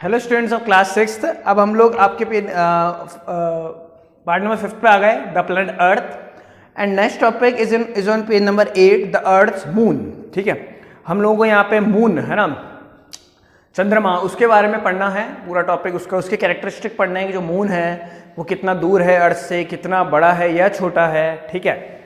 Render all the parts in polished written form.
Hello students of class 6th। अब हम लोग आपके पार्ट नंबर 5 पे आ गए, the planet earth. And next topic is on page number 8, the earth moon. ठीक है, हम लोगों को यहाँ पे मून है ना, चंद्रमा, उसके बारे में पढ़ना है। पूरा टॉपिक उसके कैरेक्टरिस्टिक पढ़ना है कि जो मून है वो कितना दूर है अर्थ से, कितना बड़ा है या छोटा है। ठीक है,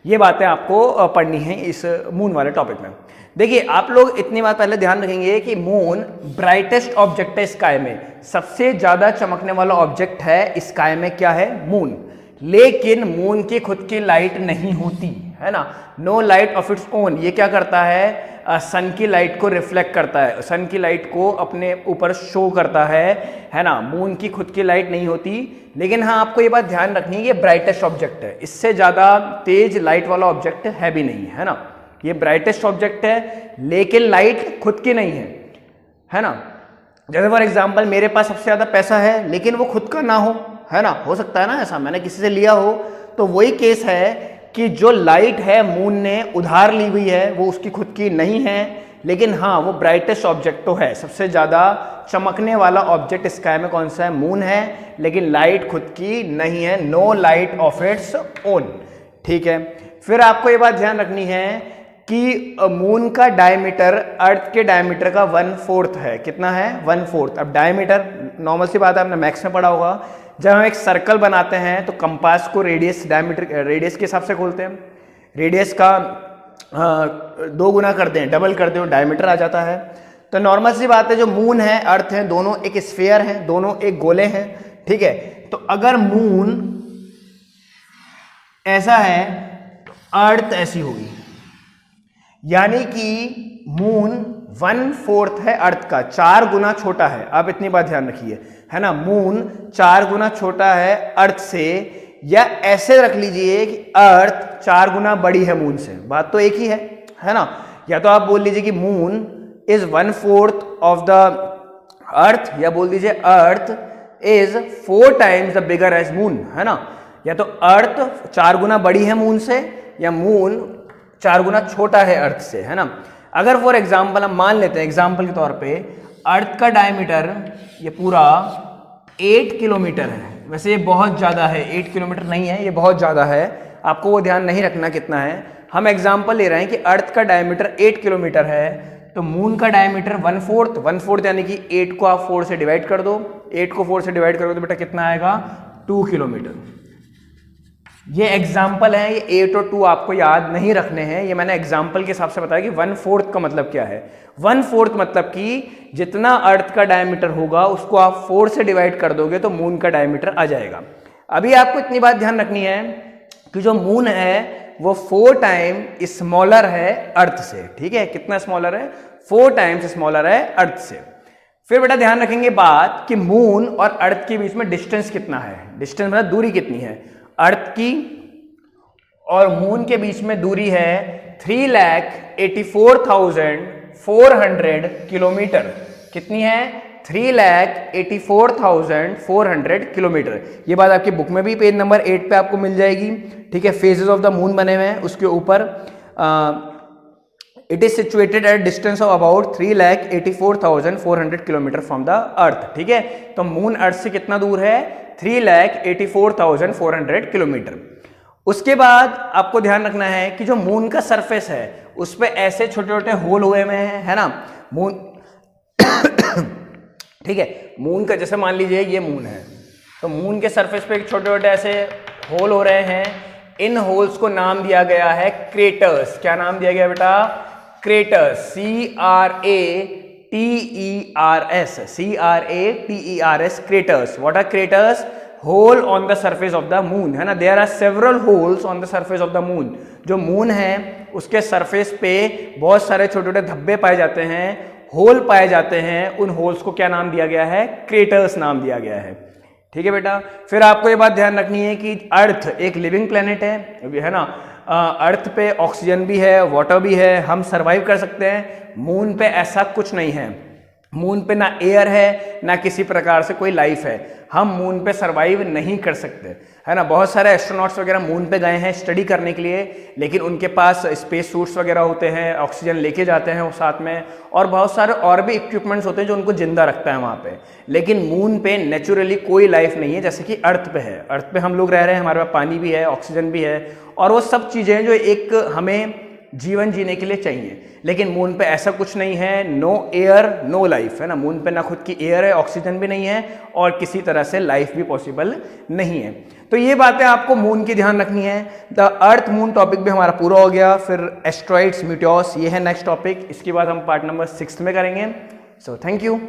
ये बातें आपको पढ़नी है इस मून वाले टॉपिक में। देखिए, आप लोग इतनी बात पहले ध्यान रखेंगे कि मून ब्राइटेस्ट ऑब्जेक्ट है स्काई में, सबसे ज्यादा चमकने वाला ऑब्जेक्ट है स्काई में। क्या है? मून। लेकिन मून की खुद की लाइट नहीं होती है ना, no light of its own. ये क्या करता है? सन की लाइट को रिफ्लेक्ट करता है, सन की लाइट को अपने ऊपर शो करता है ना। मून की खुद की लाइट नहीं होती, लेकिन हाँ, आपको ये बात ध्यान रखनी है, ये ब्राइटेस्ट ऑब्जेक्ट है, इससे ज्यादा तेज लाइट वाला ऑब्जेक्ट है भी नहीं, है ना। ये ब्राइटेस्ट ऑब्जेक्ट है, लेकिन लाइट खुद की नहीं है ना। जैसे फॉर एग्जांपल, मेरे पास सबसे ज्यादा पैसा है लेकिन वो खुद का ना हो, है ना, हो सकता है ना ऐसा, मैंने किसी से लिया हो। तो वही केस है कि जो लाइट है मून ने उधार ली हुई है, वो उसकी खुद की नहीं है, लेकिन हाँ, वो ब्राइटेस्ट ऑब्जेक्ट तो है। सबसे ज्यादा चमकने वाला ऑब्जेक्ट स्काई में कौन सा है? मून है, लेकिन लाइट खुद की नहीं है, no light of its own. ठीक है, फिर आपको ये बात ध्यान रखनी है कि मून का डायमीटर अर्थ के डायमीटर का 1/4 है। कितना है? 1/4। अब डायमीटर नॉर्मल सी बात है, आपने मैथ्स में पढ़ा होगा, जब हम एक सर्कल बनाते हैं तो कंपास को रेडियस डायमीटर रेडियस के हिसाब से खोलते हैं। रेडियस का 2 गुना करते हैं, डबल करते हैं, डायमीटर आ जाता है। तो नॉर्मल सी बात है, जो मून है अर्थ है, दोनों एक स्फीयर है, दोनों एक गोले हैं। ठीक है, तो अगर मून ऐसा है तो अर्थ ऐसी होगी, यानी कि मून 1/4 है अर्थ का, 4 गुना छोटा है। आप इतनी बात ध्यान रखिए, है ना, मून 4 गुना छोटा है अर्थ से, या ऐसे रख लीजिए कि अर्थ 4 गुना बड़ी है मून से। बात तो एक ही है ना। या तो आप बोल लीजिए कि moon is 1/4 of the earth, या बोल दीजिए earth is 4 times the bigger as moon, है ना। या तो अर्थ 4 गुना बड़ी है मून से, या मून 4 गुना छोटा है अर्थ से, है ना। अगर फॉर एग्जाम्पल हम मान लेते हैं, एग्जाम्पल के तौर पे, अर्थ का डायमीटर ये पूरा 8 किलोमीटर है। वैसे ये बहुत ज़्यादा है, 8 किलोमीटर नहीं है, ये बहुत ज़्यादा है, आपको वो ध्यान नहीं रखना कितना है। हम एग्जाम्पल ले रहे हैं कि अर्थ का डायमीटर 8 किलोमीटर है, तो मून का डायमीटर 1/4 यानी कि 8 को आप 4 से डिवाइड कर दो। 8 को 4 से डिवाइड करोगे तो बेटा कितना आएगा? 2 किलोमीटर। ये एग्जाम्पल है, ये 8 और 2 आपको याद नहीं रखने हैं, ये मैंने एग्जाम्पल के हिसाब से बताया कि 1/4 का मतलब क्या है। 1/4 मतलब कि जितना अर्थ का डायमीटर होगा उसको आप 4 से डिवाइड कर दोगे तो मून का डायमीटर आ जाएगा। अभी आपको इतनी बात ध्यान रखनी है कि जो मून है वो 4 टाइम स्मॉलर है अर्थ से। ठीक है, कितना स्मॉलर है? 4 टाइम्स स्मॉलर है अर्थ से। फिर बेटा ध्यान रखेंगे बात कि मून और अर्थ के बीच में डिस्टेंस कितना है। डिस्टेंस मतलब दूरी कितनी है? अर्थ की और मून के बीच में दूरी है 3,84,400 किलोमीटर। कितनी है? 3,84,400 किलोमीटर। ये बात आपकी बुक में भी पेज नंबर 8 पे आपको मिल जाएगी। ठीक है, फेजेस ऑफ द मून बने हुए हैं, उसके ऊपर it is situated at distance of about 3,84,400 kilometre from the earth. ठीक है, तो मून अर्थ से कितना दूर है? 3,84,400 किलोमीटर। उसके बाद आपको ध्यान रखना है कि जो मून का सरफेस है उस पे ऐसे छोटे छोटे होल हुए में है ना मून। ठीक है, मून का जैसे मान लीजिए ये मून है, तो मून के सरफेस पे छोटे छोटे ऐसे होल हो रहे हैं। इन होल्स को नाम दिया गया है क्रेटर्स। क्या नाम दिया गया बेटा? Craters. CRATERS, craters. What are craters? Hole on the surface of the moon, है ना। There are several holes on the surface of the moon. जो मून है उसके सरफेस पे बहुत सारे छोटे छोटे धब्बे पाए जाते हैं, होल पाए जाते हैं। उन होल्स को क्या नाम दिया गया है? क्रेटर्स नाम दिया गया है। ठीक है बेटा, फिर आपको ये बात ध्यान रखनी है कि अर्थ एक लिविंग प्लेनेट है ना। अर्थ पे ऑक्सीजन भी है, वाटर भी है, हम सरवाइव कर सकते हैं। मून पे ऐसा कुछ नहीं है, मून पे ना एयर है ना किसी प्रकार से कोई लाइफ है। हम मून पे सरवाइव नहीं कर सकते, है ना। बहुत सारे एस्ट्रोनॉट्स वगैरह मून पे गए हैं स्टडी करने के लिए, लेकिन उनके पास स्पेस सूट्स वगैरह होते हैं, ऑक्सीजन लेके जाते हैं वो साथ में, और बहुत सारे और भी इक्विपमेंट्स होते हैं जो उनको जिंदा रखता है वहाँ पे। लेकिन मून पे नेचुरली कोई लाइफ नहीं है जैसे कि अर्थ पे है। अर्थ पे हम लोग रह रहे हैं, हमारे पास पानी भी है, ऑक्सीजन भी है, और वो सब चीज़ें हैं जो एक हमें जीवन जीने के लिए चाहिए। लेकिन मून पे ऐसा कुछ नहीं है, नो एयर नो लाइफ, है ना। मून पे ना खुद की एयर है, ऑक्सीजन भी नहीं है, और किसी तरह से लाइफ भी पॉसिबल नहीं है। तो ये बातें आपको मून की ध्यान रखनी है। द अर्थ मून टॉपिक भी हमारा पूरा हो गया। फिर एस्ट्रॉइड्स, मीटियोर्स, ये है नेक्स्ट टॉपिक। इसके बाद हम पार्ट नंबर 6 में करेंगे। So thank you.